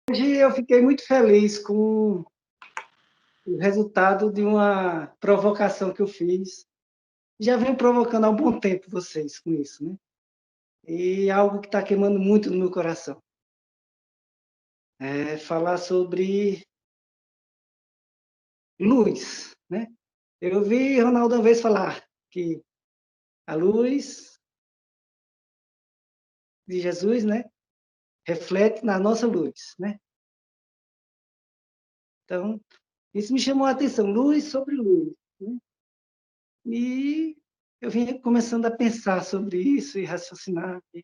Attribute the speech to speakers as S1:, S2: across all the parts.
S1: Hoje eu fiquei muito feliz com o resultado de uma provocação que eu fiz. Já venho provocando há um bom tempo vocês com isso, né? E é algo que está queimando muito no meu coração. É falar sobre luz, né? Eu vi Ronaldo uma vez falar que a luz de Jesus, né, reflete na nossa luz, né? Então, isso me chamou a atenção, luz sobre luz, né? E eu vim começando a pensar sobre isso e raciocinar, e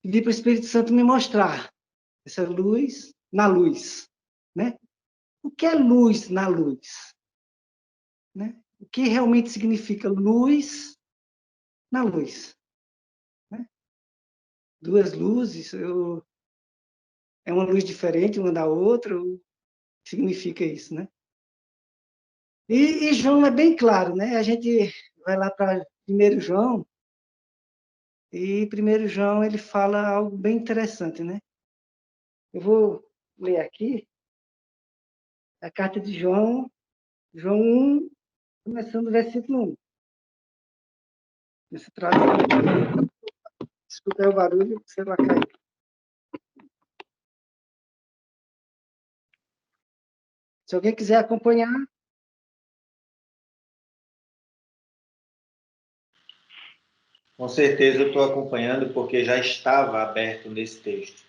S1: pedir para o Espírito Santo me mostrar essa luz na luz, né? O que é luz na luz, né? O que realmente significa luz na luz, né? Duas luzes, é uma luz diferente uma da outra, o que significa isso, né? E João é bem claro, né? A gente vai lá para 1 João, e 1 João ele fala algo bem interessante, né? Eu vou ler aqui a carta de João, João 1, começando no versículo 1. Essa tradução, escutar o barulho, você vai cair. Se alguém quiser acompanhar.
S2: Com certeza eu estou acompanhando, porque já estava aberto nesse texto.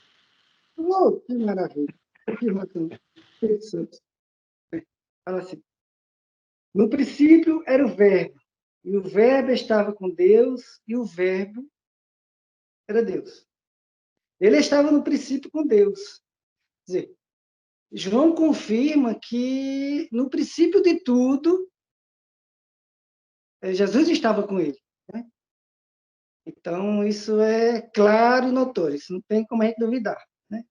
S1: Oh, que maravilha! Que bacana. Interessante. Fala assim. No princípio era o Verbo, e o Verbo estava com Deus, e o Verbo era Deus. Ele estava no princípio com Deus. Quer dizer, João confirma que no princípio de tudo, Jesus estava com ele, né? Então, isso é claro e notório, isso não tem como a gente duvidar, né?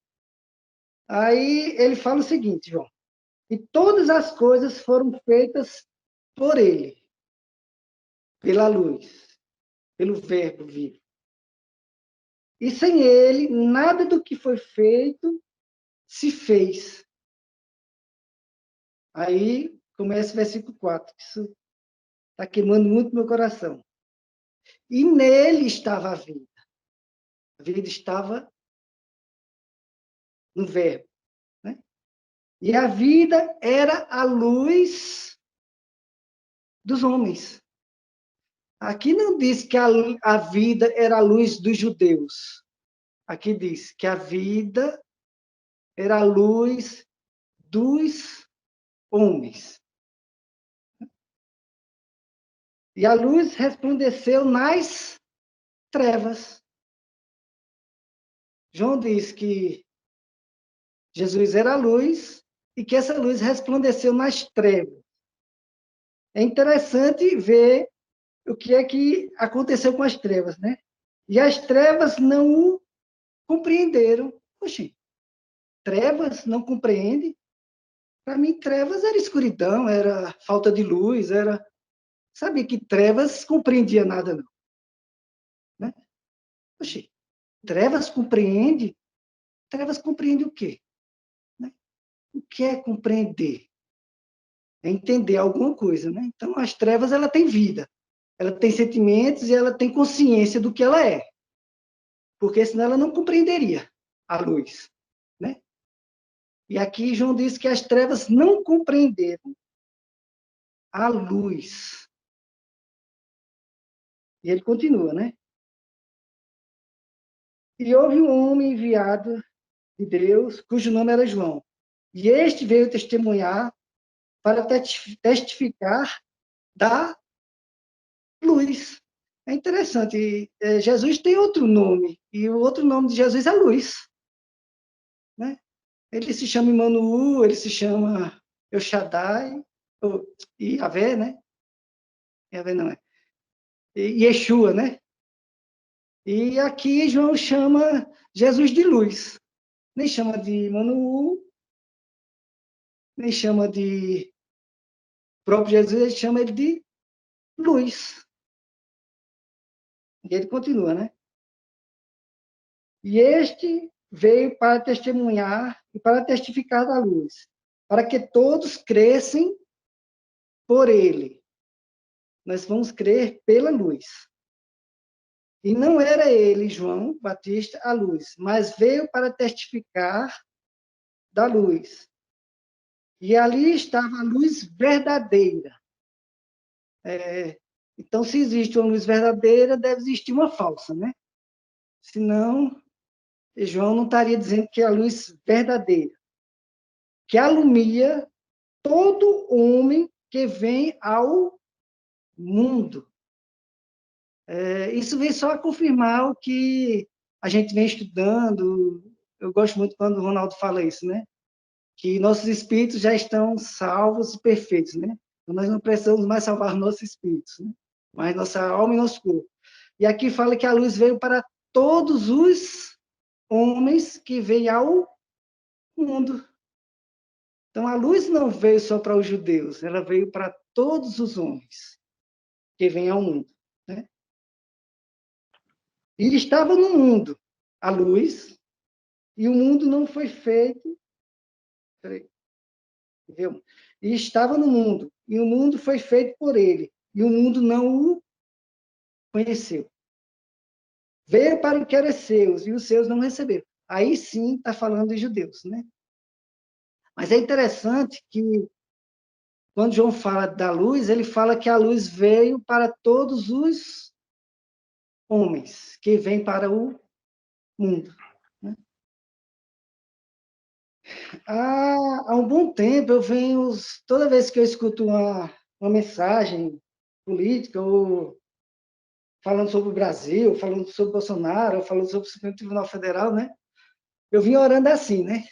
S1: Aí ele fala o seguinte, João, e todas as coisas foram feitas por ele, pela luz, pelo Verbo vivo. E sem ele, nada do que foi feito se fez. Aí começa o versículo 4, isso está queimando muito meu coração. E nele estava a vida. A vida estava no Verbo, né? E a vida era a luz dos homens. Aqui não diz que a vida era a luz dos judeus. Aqui diz que a vida era a luz dos homens. E a luz resplandeceu nas trevas. João diz que Jesus era a luz e que essa luz resplandeceu nas trevas. É interessante ver o que é que aconteceu com as trevas, né? E as trevas não o compreenderam. Oxi, trevas não compreende? Para mim, trevas era escuridão, era falta de luz, era... Sabia que trevas compreendia nada, não. Né? Oxi, trevas compreende? Trevas compreende o quê? Né? O que é compreender? É entender alguma coisa, né? Então, as trevas, ela tem vida, ela tem sentimentos e ela tem consciência do que ela é. Porque senão ela não compreenderia a luz, né? E aqui João diz que as trevas não compreenderam a luz. E ele continua, né? E houve um homem enviado de Deus, cujo nome era João. E este veio testemunhar para testificar da luz. É interessante, Jesus tem outro nome, e o outro nome de Jesus é luz, né? Ele se chama Emmanuel, ele se chama El Shaddai, ou Yahvé, né? Yahvé não é. E Yeshua, né? E aqui João chama Jesus de luz. Nem chama de Emmanuel, nem chama de próprio Jesus, ele chama ele de luz. E ele continua, né? E este veio para testemunhar e para testificar da luz, para que todos crescem por ele. Nós vamos crer pela luz. E não era ele, João Batista, a luz, mas veio para testificar da luz. E ali estava a luz verdadeira. Então, se existe uma luz verdadeira, deve existir uma falsa, né? Senão, João não estaria dizendo que é a luz verdadeira, que alumia todo homem que vem ao mundo. Isso vem só a confirmar o que a gente vem estudando. Eu gosto muito quando o Ronaldo fala isso, né? Que nossos espíritos já estão salvos e perfeitos, né? Então, nós não precisamos mais salvar nossos espíritos, né? Mas nossa alma e nosso corpo. E aqui fala que a luz veio para todos os homens que vêm ao mundo. Então, a luz não veio só para os judeus, ela veio para todos os homens que vêm ao mundo, né? E estava no mundo a luz, e o mundo não foi feito. Peraí, viu? E estava no mundo, e o mundo foi feito por ele, e o mundo não o conheceu. Veio para o que era seus, e os seus não receberam. Aí sim está falando de judeus, né? Mas é interessante que, quando João fala da luz, ele fala que a luz veio para todos os homens que vêm para o mundo. Né? Há um bom tempo, toda vez que eu escuto uma mensagem política, ou falando sobre o Brasil, falando sobre Bolsonaro, ou falando sobre o Supremo Tribunal Federal, né? Eu vim orando assim, né?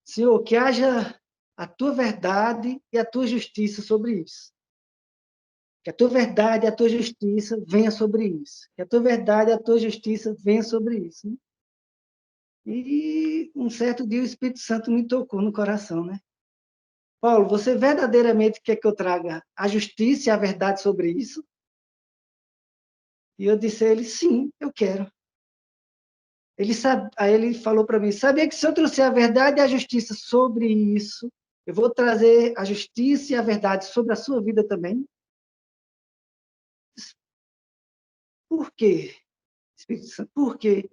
S1: Senhor, que haja a tua verdade e a tua justiça sobre isso. Que a tua verdade e a tua justiça venha sobre isso. Que a tua verdade e a tua justiça venha sobre isso. Né? E um certo dia o Espírito Santo me tocou no coração, né? Paulo, você verdadeiramente quer que eu traga a justiça e a verdade sobre isso? E eu disse a ele, sim, eu quero. Aí ele falou para mim, sabia que se eu trouxer a verdade e a justiça sobre isso, eu vou trazer a justiça e a verdade sobre a sua vida também? Por quê, Espírito Santo? Por quê?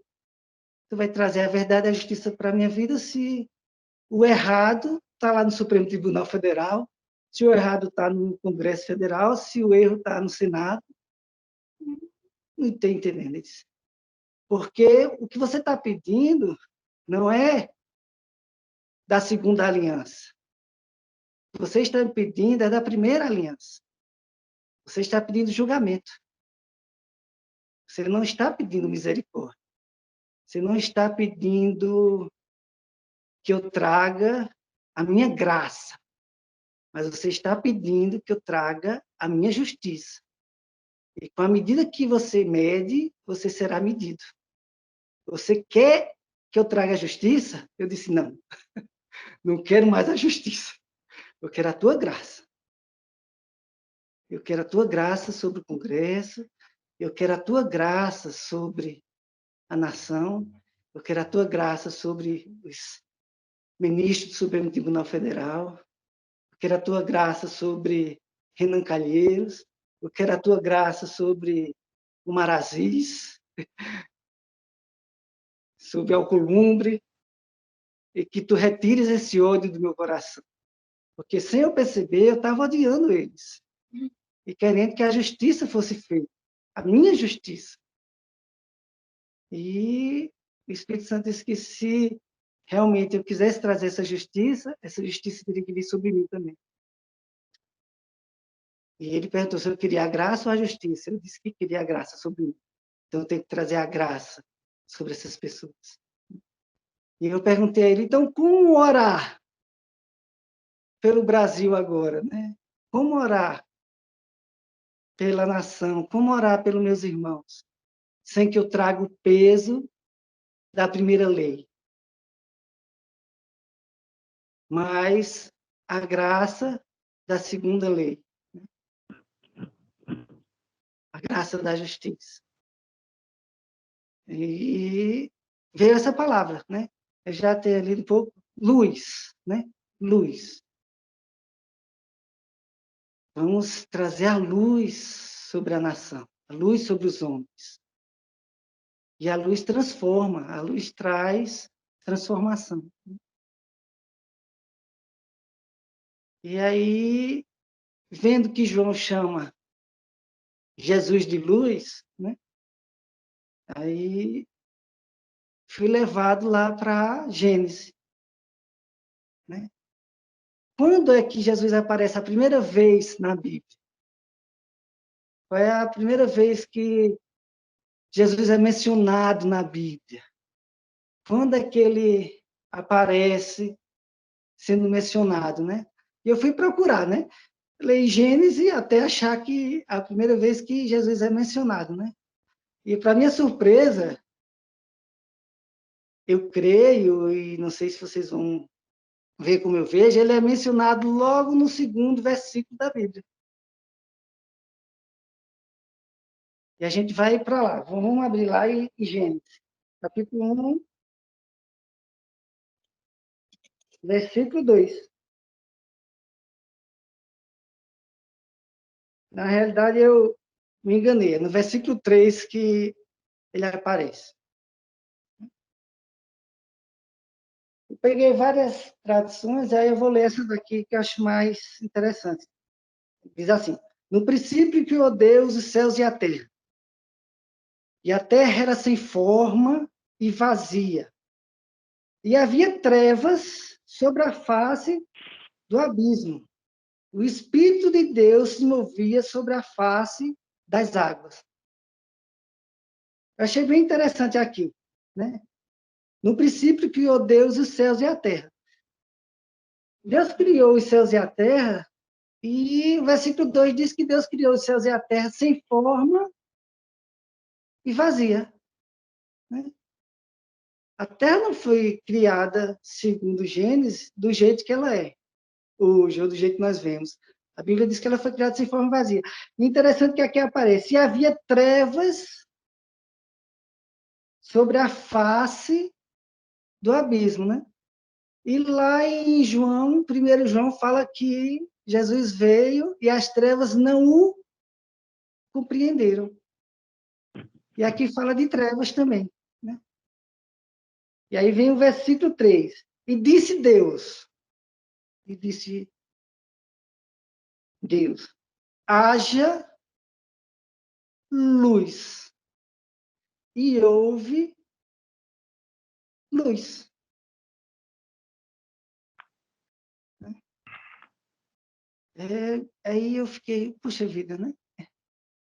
S1: Você vai trazer a verdade e a justiça para a minha vida se o errado está lá no Supremo Tribunal Federal, se o errado está no Congresso Federal, se o erro está no Senado? Não estou entendendo isso. Porque o que você está pedindo não é da segunda aliança. O que você está pedindo é da primeira aliança. Você está pedindo julgamento. Você não está pedindo misericórdia. Você não está pedindo que eu traga a minha graça. Mas você está pedindo que eu traga a minha justiça. E com a medida que você mede, você será medido. Você quer que eu traga a justiça? Eu disse, não. Não quero mais a justiça. Eu quero a tua graça. Eu quero a tua graça sobre o Congresso. Eu quero a tua graça sobre a nação. Eu quero a tua graça sobre os ministros do Supremo Tribunal Federal. Eu quero a tua graça sobre Renan Calheiros. Eu quero a tua graça sobre o Marazis, sobre Alcolumbre, e que tu retires esse ódio do meu coração. Porque sem eu perceber, eu estava odiando eles. E querendo que a justiça fosse feita. A minha justiça. E o Espírito Santo disse que se realmente eu quisesse trazer essa justiça teria que vir sobre mim também. E ele perguntou se eu queria a graça ou a justiça. Eu disse que queria a graça sobre mim. Então, eu tenho que trazer a graça sobre essas pessoas. E eu perguntei a ele, então, como orar pelo Brasil agora? Né? Como orar pela nação? Como orar pelos meus irmãos? Sem que eu traga o peso da primeira lei. Mas a graça da segunda lei. A graça da justiça. E veio essa palavra, né? Eu já tenho ali um pouco luz, né? Luz. Vamos trazer a luz sobre a nação, a luz sobre os homens. E a luz transforma, a luz traz transformação. E aí, vendo que João chama Jesus de luz, né? Aí fui levado lá para Gênesis, né? Quando é que Jesus aparece a primeira vez na Bíblia? Qual é a primeira vez que Jesus é mencionado na Bíblia? Quando é que ele aparece sendo mencionado, né? E eu fui procurar, né? Leio Gênesis até achar que a primeira vez que Jesus é mencionado, né? E para minha surpresa, eu creio, e não sei se vocês vão ver como eu vejo, ele é mencionado logo no segundo versículo da Bíblia. E a gente vai para lá. Vamos abrir lá em Gênesis, capítulo 1, versículo 2. Na realidade, eu me enganei. É no versículo 3 que ele aparece. Eu peguei várias traduções, aí eu vou ler essa daqui que eu acho mais interessante. Diz assim: no princípio criou Deus os céus e a terra era sem forma e vazia, e havia trevas sobre a face do abismo. O Espírito de Deus se movia sobre a face das águas. Eu achei bem interessante aqui, né? No princípio criou Deus os céus e a terra. Deus criou os céus e a terra, e o versículo 2 diz que Deus criou os céus e a terra sem forma e vazia, né? A terra não foi criada, segundo Gênesis, do jeito que ela é, hoje, ou do jeito que nós vemos. A Bíblia diz que ela foi criada sem forma vazia. Interessante que aqui aparece, e havia trevas sobre a face do abismo, né? E lá em João, 1 João fala que Jesus veio e as trevas não o compreenderam. E aqui fala de trevas também, né? E aí vem o versículo 3. E disse Deus, haja luz. E houve luz. Aí eu fiquei, puxa vida, né?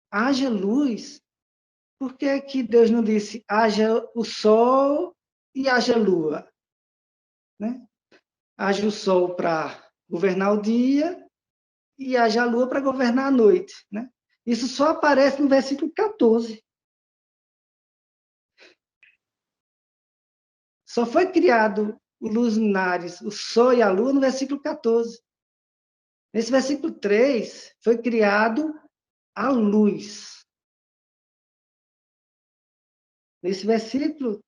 S1: Haja luz. Por que é que Deus não disse haja o sol e haja lua? Né? Haja o sol para governar o dia e haja a lua para governar a noite. Né? Isso só aparece no versículo 14. Só foi criado os luminares, o sol e a lua, no versículo 14. Nesse versículo 3, foi criado a luz. Nesse versículo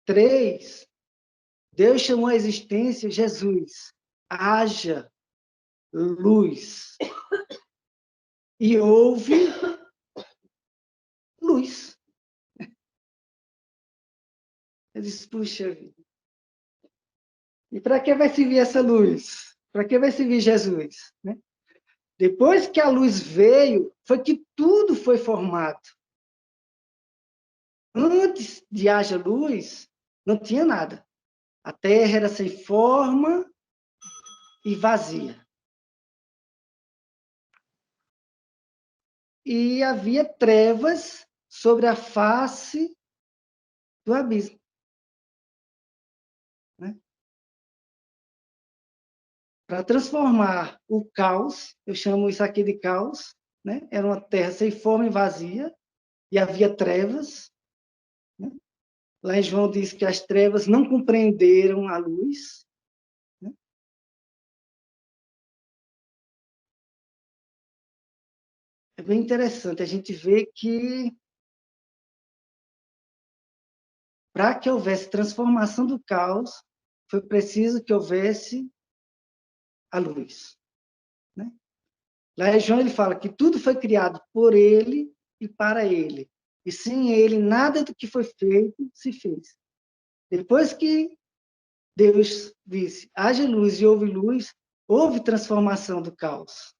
S1: 3, Deus chamou a existência Jesus. Haja luz. E houve luz. Eu disse, puxa vida. E para que vai servir essa luz? Para que vai servir Jesus? Né? Depois que a luz veio, foi que tudo foi formado. Antes de haja luz, não tinha nada. A terra era sem forma e vazia. E havia trevas sobre a face do abismo. Né? Para transformar o caos, eu chamo isso aqui de caos, né? Era uma terra sem forma e vazia, e havia trevas. Né? Lá em João diz que as trevas não compreenderam a luz. Né? É bem interessante a gente ver que para que houvesse transformação do caos, foi preciso que houvesse a luz. Né? Lá em João ele fala que tudo foi criado por ele e para ele. E sem ele, nada do que foi feito se fez. Depois que Deus disse, haja luz e houve luz, houve transformação do caos,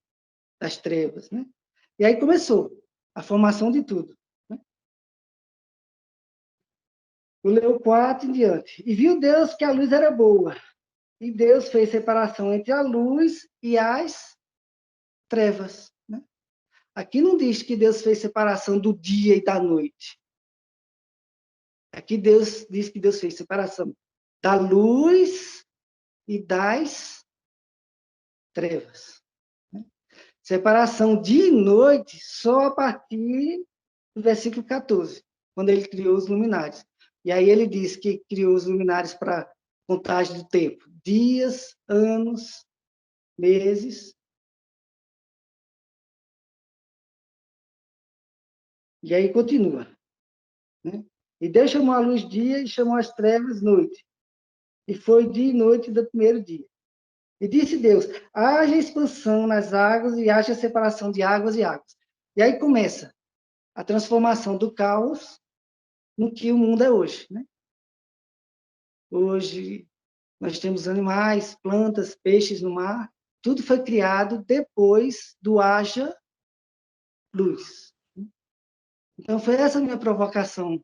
S1: das trevas. Né? E aí começou a formação de tudo. Né? O Leu 4 em diante. E viu Deus que a luz era boa. E Deus fez separação entre a luz e as trevas. Né? Aqui não diz que Deus fez separação do dia e da noite. Aqui Deus diz que Deus fez separação da luz e das trevas. Né? Separação dia e noite só a partir do versículo 14, quando ele criou os luminares. E aí ele diz que criou os luminares para contagem do tempo. Dias, anos, meses. E aí continua. Né? E Deus chamou a luz dia e chamou as trevas noite. E foi dia e noite do primeiro dia. E disse Deus, haja expansão nas águas e haja separação de águas e águas. E aí começa a transformação do caos no que o mundo é hoje. Né? Hoje nós temos animais, plantas, peixes no mar. Tudo foi criado depois do haja luz. Então foi essa a minha provocação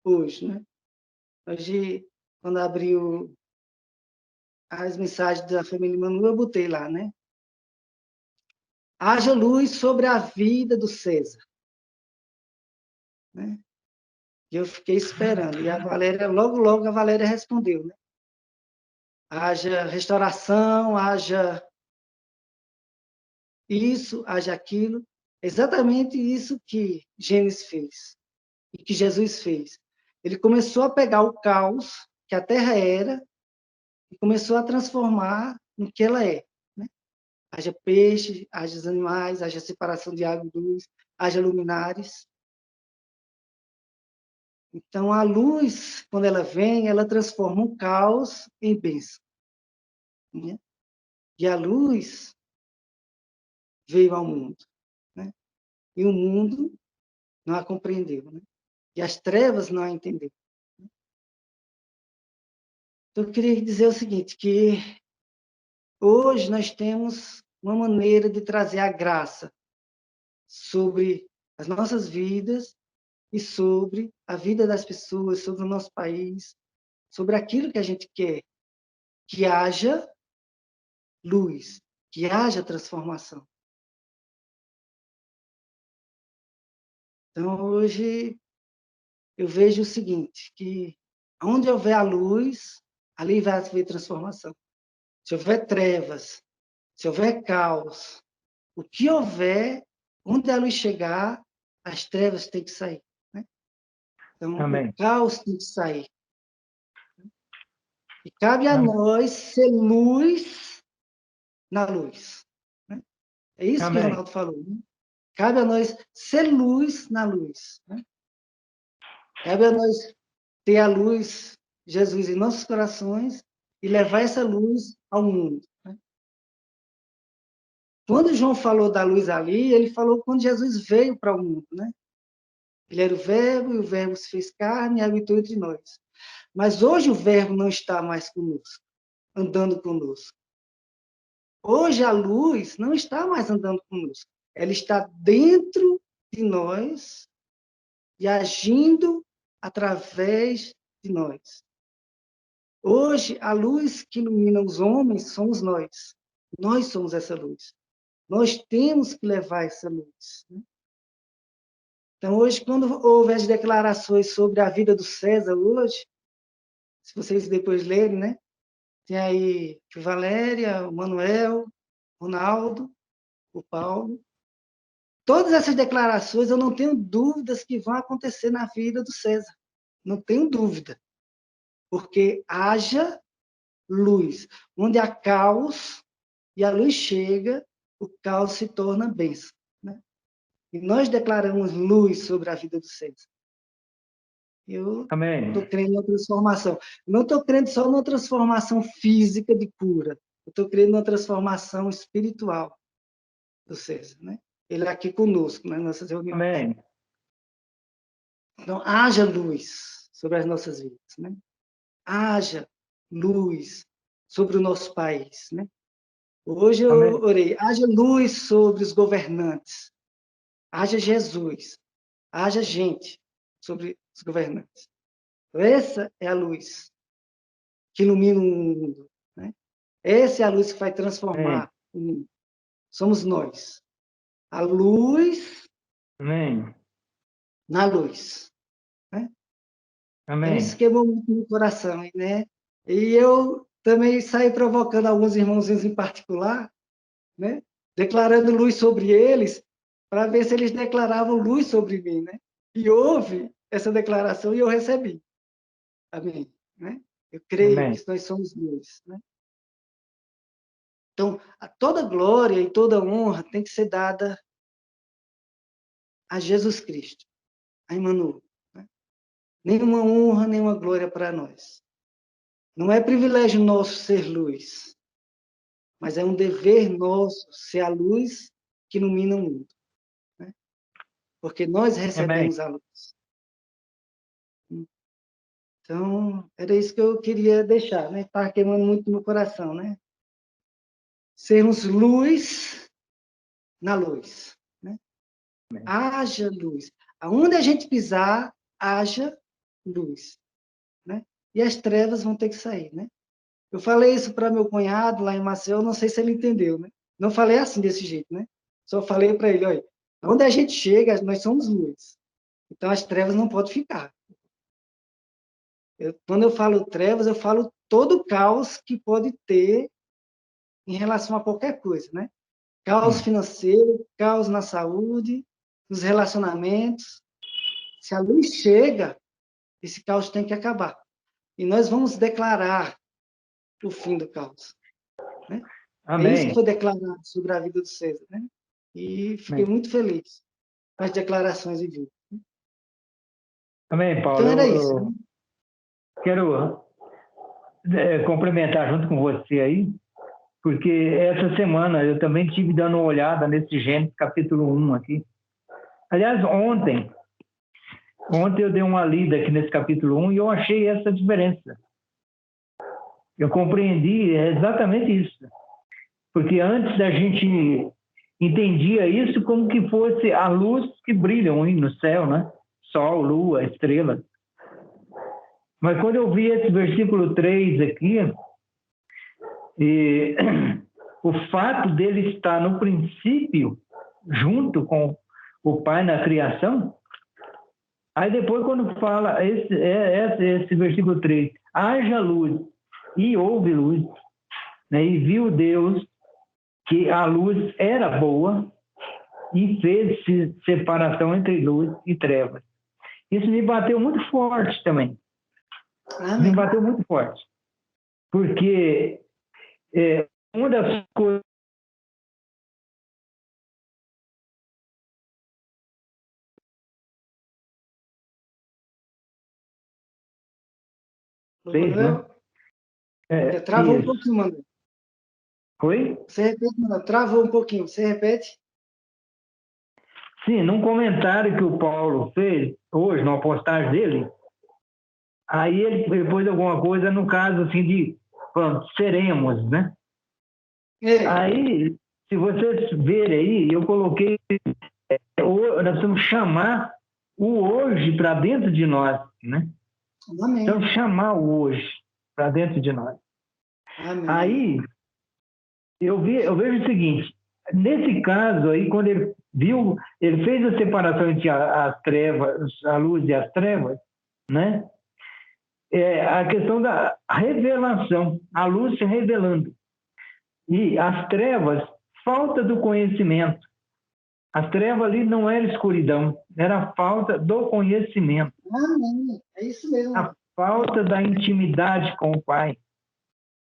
S1: hoje. Né? Hoje, quando abriu as mensagens da família Manu, eu botei lá, né? Haja luz sobre a vida do César. Né? E eu fiquei esperando. E a Valéria, logo a Valéria respondeu, né? Haja restauração, haja isso, haja aquilo. Exatamente isso que Gênesis fez e que Jesus fez. Ele começou a pegar o caos que a Terra era e começou a transformar no que ela é. Né? Haja peixe, haja os animais, haja separação de água e luz, haja luminares. Então, a luz, quando ela vem, ela transforma o caos em bênção. Né? E a luz veio ao mundo. Né? E o mundo não a compreendeu. Né? E as trevas não a entenderam. Então, eu queria dizer o seguinte, que hoje nós temos uma maneira de trazer a graça sobre as nossas vidas e sobre a vida das pessoas, sobre o nosso país, sobre aquilo que a gente quer, que haja luz, que haja transformação. Então, hoje, eu vejo o seguinte, que onde houver a luz, ali vai haver transformação. Se houver trevas, se houver caos, o que houver, onde a luz chegar, as trevas têm que sair. Né? Então,
S3: Amém.
S1: o caos tem que sair. E cabe a
S3: Amém.
S1: nós ser luz na luz. Né? É isso que o
S3: Amém.
S1: Ronaldo falou. Né? Cabe a nós ser luz na luz. Né? Cabe a nós ter a luz, Jesus, em nossos corações e levar essa luz ao mundo. Né? Quando João falou da luz ali, ele falou quando Jesus veio para o mundo. Né? Ele era o Verbo, e o Verbo se fez carne e habitou entre nós. Mas hoje o Verbo não está mais conosco, andando conosco. Hoje a luz não está mais andando conosco. Ela está dentro de nós e agindo através de nós. Hoje, a luz que ilumina os homens somos nós. Nós somos essa luz. Nós temos que levar essa luz. Né? Então, hoje, quando houve as declarações sobre a vida do César, hoje, se vocês depois lerem, né? Tem aí o Valéria, o Manuel, o Ronaldo, o Paulo. Todas essas declarações, eu não tenho dúvidas que vão acontecer na vida do César. Não tenho dúvida. Porque haja luz. Onde há caos e a luz chega, o caos se torna bênção. Né? E nós declaramos luz sobre a vida do César. Eu
S3: Amém.
S1: estou crendo na transformação. Não estou crendo só na transformação física de cura. Eu estou crendo na transformação espiritual do César, né? Ele é aqui conosco, nas nossas reuniões.
S3: Amém.
S1: Então, haja luz sobre as nossas vidas, né? Haja luz sobre o nosso país, né? Hoje eu
S3: Amém.
S1: orei, haja luz sobre os governantes, haja Jesus, haja gente sobre os governantes. Essa é a luz que ilumina o mundo, né? Essa é a luz que vai transformar o mundo. Somos nós. A luz
S3: Amém.
S1: na luz, né? Então, isso
S3: Amém.
S1: queimou muito no coração, né? E eu também saí provocando alguns irmãozinhos em particular, né? Declarando luz sobre eles, para ver se eles declaravam luz sobre mim, né? E houve essa declaração e eu recebi. Amém, né? Eu creio
S3: Amém.
S1: que nós somos luz, né? Então, toda glória e toda honra tem que ser dada a Jesus Cristo, a Emmanuel, né? Nenhuma honra, nenhuma glória para nós. Não é privilégio nosso ser luz, mas é um dever nosso ser a luz que ilumina o mundo, né? Porque nós
S3: Amém.
S1: recebemos a luz. Então, era isso que eu queria deixar, né? Estava queimando muito no coração, né? Sermos luz na luz, né?
S3: Amém.
S1: Haja luz. Aonde a gente pisar, haja luz, né? E as trevas vão ter que sair, né? Eu falei isso para meu cunhado lá em Maceió, não sei se ele entendeu, né? Não falei assim, desse jeito, né? Só falei para ele, olha, onde a gente chega, nós somos luz. Então, as trevas não podem ficar. Quando eu falo trevas, eu falo todo o caos que pode ter em relação a qualquer coisa, né? Caos financeiro, caos na saúde, nos relacionamentos. Se a luz chega, esse caos tem que acabar. E nós vamos declarar o fim do caos, né? É isso que
S3: Amém.
S1: foi declarado sobre a vida do César, né? E fiquei
S3: Amém.
S1: muito feliz com as declarações de vida.
S3: Amém, Paulo.
S1: Então, era isso, né?
S3: Eu quero complementar junto com você aí, porque essa semana eu também tive dando uma olhada nesse Gênesis capítulo 1 aqui. Aliás, ontem eu dei uma lida aqui nesse capítulo 1 e eu achei essa diferença. Eu compreendi exatamente isso. Porque antes a gente entendia isso como que fosse a luz que brilha aí no céu, né? Sol, lua, estrela. Mas quando eu vi esse versículo 3 aqui, e o fato dele estar no princípio, junto com o Pai na criação, aí depois quando fala esse versículo 3, haja luz, e houve luz, né? E viu Deus que a luz era boa e fez separação entre luz e trevas. Isso me bateu muito forte também.
S1: Amém.
S3: Me bateu muito forte. Porque uma das coisas né?
S1: Travou um
S3: Isso.
S1: pouquinho, mano.
S3: Oi?
S1: Você repete, mano. Travou um pouquinho. Você repete?
S3: Sim, num comentário que o Paulo fez hoje, numa postagem dele, aí ele pôs alguma coisa no caso assim de, pronto, seremos, né? Aí, se vocês verem aí, eu coloquei, nós precisamos chamar o hoje para dentro de nós, né?
S1: Amém.
S3: Então, chamar o hoje para dentro de nós.
S1: Amém.
S3: Aí, eu vejo o seguinte, nesse caso aí, quando ele viu, ele fez a separação entre as trevas, a luz e as trevas, né? A questão da revelação, a luz se revelando. E as trevas, falta do conhecimento. As trevas ali não era escuridão, era a falta do conhecimento.
S1: Amém. É isso mesmo.
S3: A falta da intimidade com o Pai.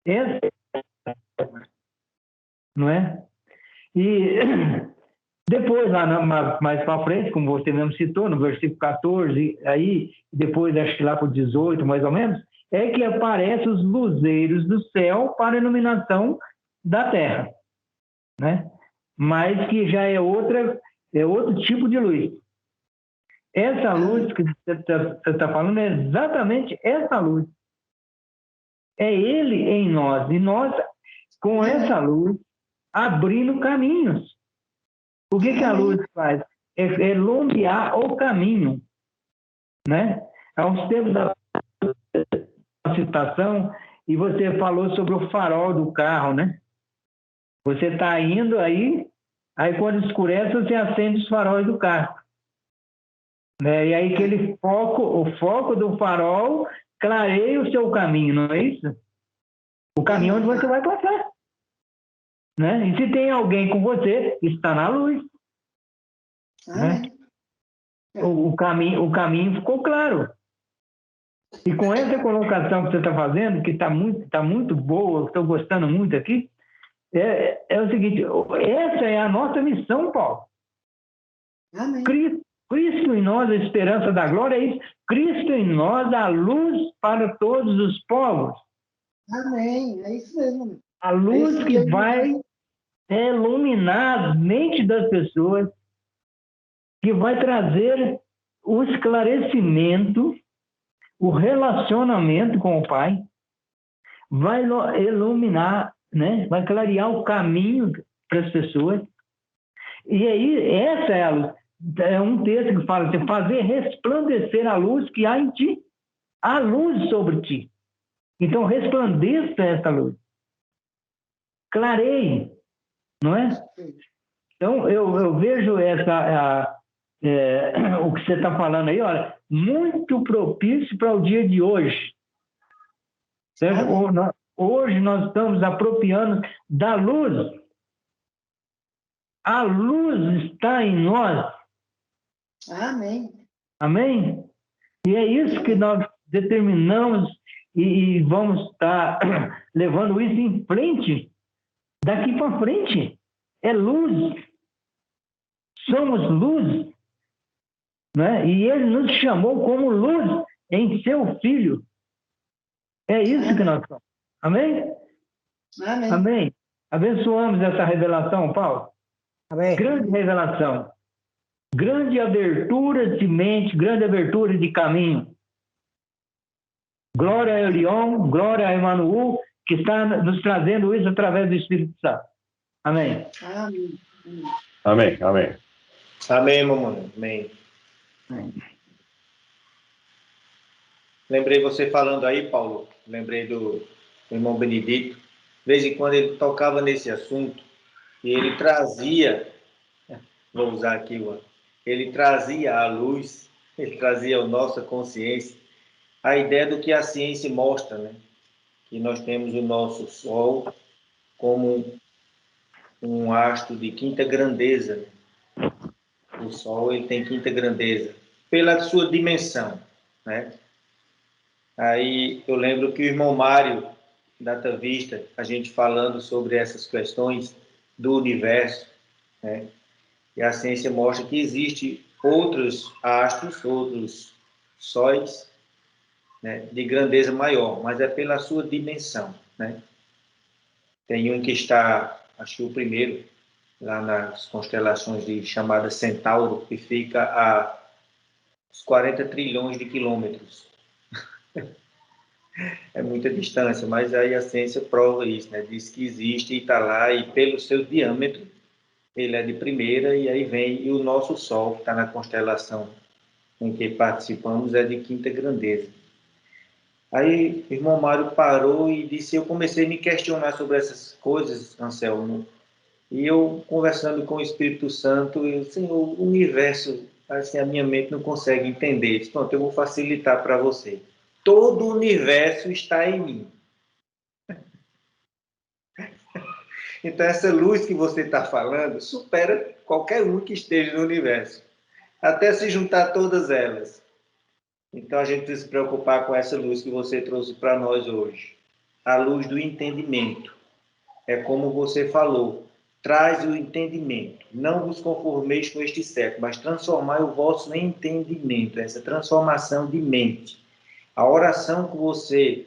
S3: Essa, não é? E Depois, mais para frente, como você mesmo citou, no versículo 14, aí, depois acho que lá para o 18, mais ou menos, é que aparecem os luzeiros do céu para a iluminação da terra, né? Mas que já é outro tipo de luz. Essa luz que você está falando é exatamente essa luz. É Ele em nós, e nós, com essa luz, abrindo caminhos. O que a luz faz? É iluminar o caminho, né? Há uns tempos da citação, e você falou sobre o farol do carro, né? Você está indo aí quando escurece, você acende os faróis do carro. Né? E aí o foco do farol clareia o seu caminho, não é isso? O caminho onde você vai passar. Né? E se tem alguém com você, está na luz. Né? O caminho ficou claro. E com essa colocação que você está fazendo, que está muito boa, estou gostando muito aqui, é o seguinte, essa é a nossa missão, Paulo.
S1: Amém.
S3: Cristo em nós, a esperança da glória, é isso. Cristo em nós, a luz para todos os povos.
S1: Amém. É isso mesmo.
S3: A luz que vai iluminar a mente das pessoas, que vai trazer o esclarecimento, o relacionamento com o Pai, vai iluminar, né? Vai clarear o caminho para as pessoas. E aí, essa é a luz. É um texto que fala assim, fazer resplandecer a luz que há em ti, a luz sobre ti. Então, resplandeça essa luz. Clareie, não é? Então, eu vejo o que você está falando aí, olha, muito propício para o dia de hoje. Hoje nós estamos apropriando da luz. A luz está em nós.
S1: Amém.
S3: Amém? E é isso que nós determinamos e vamos estar levando isso em frente, daqui para frente. É luz. Somos luz. Né? E Ele nos chamou como luz em seu Filho. É isso que nós somos. Amém?
S1: Amém.
S3: Amém. Abençoamos essa revelação, Paulo.
S4: Amém.
S3: Grande revelação. Grande abertura de mente, grande abertura de caminho. Glória a Elion, glória a Emmanuel, que está nos trazendo isso através do Espírito Santo. Amém.
S1: Amém.
S2: Amém, amém. Amém, mamãe. Amém. Lembrei você falando aí, Paulo, lembrei do irmão Benedito. De vez em quando ele tocava nesse assunto e ele trazia, vou usar aqui, ele trazia à luz, ele trazia à nossa consciência a ideia do que a ciência mostra, né? Que nós temos o nosso Sol como um astro de quinta grandeza. O Sol ele tem quinta grandeza pela sua dimensão, né? Aí eu lembro que o irmão Mário Data Vista, a gente falando sobre essas questões do universo, né? E a ciência mostra que existe outros astros, outros sóis, né, de grandeza maior, mas é pela sua dimensão, né? Tem um que está, acho que o primeiro, lá nas constelações de chamada Centauro, que fica a uns 40 trilhões de quilômetros. É muita distância, mas aí a ciência prova isso, né? Diz que existe e está lá, e pelo seu diâmetro, ele é de primeira, e aí vem, e o nosso Sol, que está na constelação em que participamos, é de quinta grandeza. Aí o irmão Mário parou e disse, eu comecei a me questionar sobre essas coisas, Anselmo, e eu, conversando com o Espírito Santo, eu, Senhor, o universo, assim, a minha mente não consegue entender. Eu disse, pronto, eu vou facilitar para você. Todo o universo está em mim. Então, essa luz que você está falando supera qualquer um que esteja no universo, até se juntar todas elas. Então, a gente precisa se preocupar com essa luz que você trouxe para nós hoje. A luz do entendimento. É como você falou, traz o entendimento. Não vos conformeis com este século, mas transformai o vosso entendimento, essa transformação de mente. A oração que você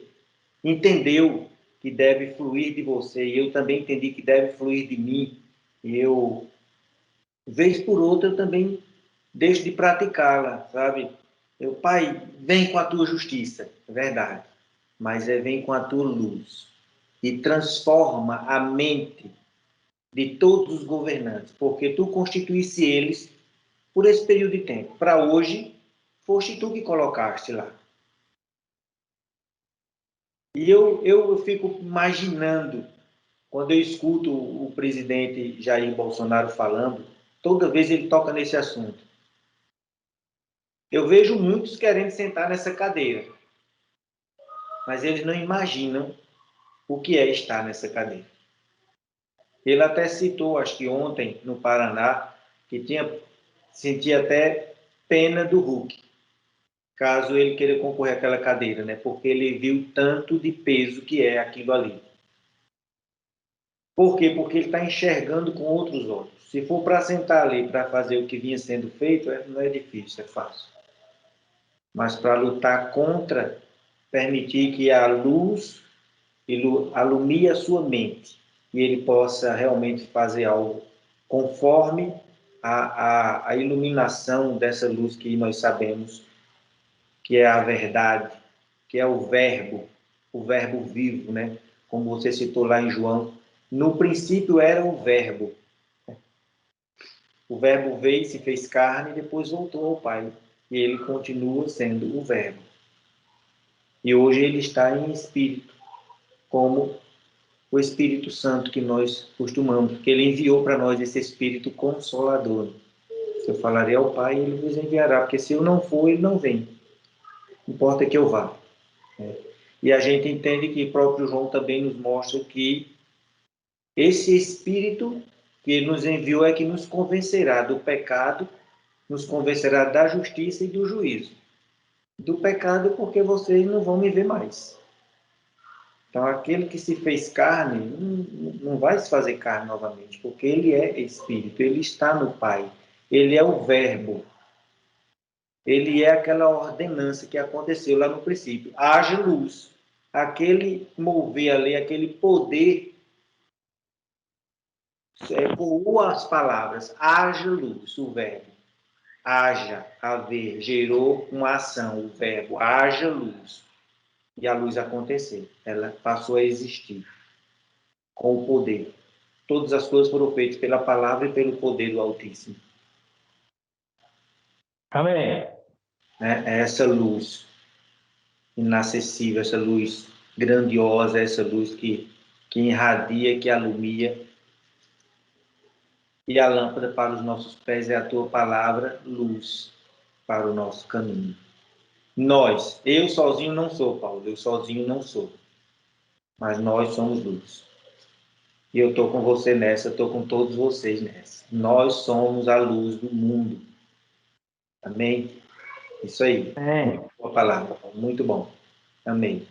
S2: entendeu que deve fluir de você, e eu também entendi que deve fluir de mim, e eu, vez por outra, eu também deixo de praticá-la, sabe? Eu, Pai, vem com a tua justiça, é verdade, mas vem com a tua luz e transforma a mente de todos os governantes, porque tu constituísse eles por esse período de tempo. Para hoje, foste tu que colocaste lá. E eu fico imaginando, quando eu escuto o presidente Jair Bolsonaro falando, toda vez ele toca nesse assunto. Eu vejo muitos querendo sentar nessa cadeira, mas eles não imaginam o que é estar nessa cadeira. Ele até citou, acho que ontem, no Paraná, que sentia até pena do Huck, caso ele queira concorrer àquela cadeira, né? Porque ele viu tanto de peso que é aquilo ali. Por quê? Porque ele está enxergando com outros olhos. Se for para sentar ali, para fazer o que vinha sendo feito, não é difícil, é fácil. Mas para lutar contra, permitir que a luz alumie a sua mente e ele possa realmente fazer algo conforme a iluminação dessa luz que nós sabemos que é a verdade, que é o verbo vivo, né? Como você citou lá em João, no princípio era o verbo. O verbo veio, se fez carne e depois voltou ao Pai. E ele continua sendo o verbo. E hoje ele está em espírito, como o Espírito Santo que nós costumamos, porque ele enviou para nós esse Espírito Consolador. Se eu falarei ao Pai, ele vos enviará, porque se eu não for, ele não vem. Importa que eu vá. E a gente entende que o próprio João também nos mostra que esse Espírito que ele nos enviou é que nos convencerá do pecado, nos convencerá da justiça e do juízo. Do pecado porque vocês não vão me ver mais. Então, aquele que se fez carne não vai se fazer carne novamente, porque ele é Espírito, ele está no Pai, ele é o Verbo, ele é aquela ordenança que aconteceu lá no princípio. Haja luz. Aquele mover ali, aquele poder, voou as palavras, haja luz, o Verbo. Haja, haver, gerou uma ação, o Verbo, haja luz. E a luz aconteceu, ela passou a existir com o poder. Todas as coisas foram feitas pela palavra e pelo poder do Altíssimo.
S3: Amém.
S2: É essa luz inacessível, essa luz grandiosa, essa luz que irradia, que alumia. E a lâmpada para os nossos pés é a tua palavra, luz para o nosso caminho. Eu sozinho não sou, Paulo, eu sozinho não sou. Mas nós somos luz. E eu estou com você nessa, estou com todos vocês nessa. Nós somos a luz do mundo. Amém? Isso aí.
S3: É.
S2: Boa palavra, muito bom. Amém.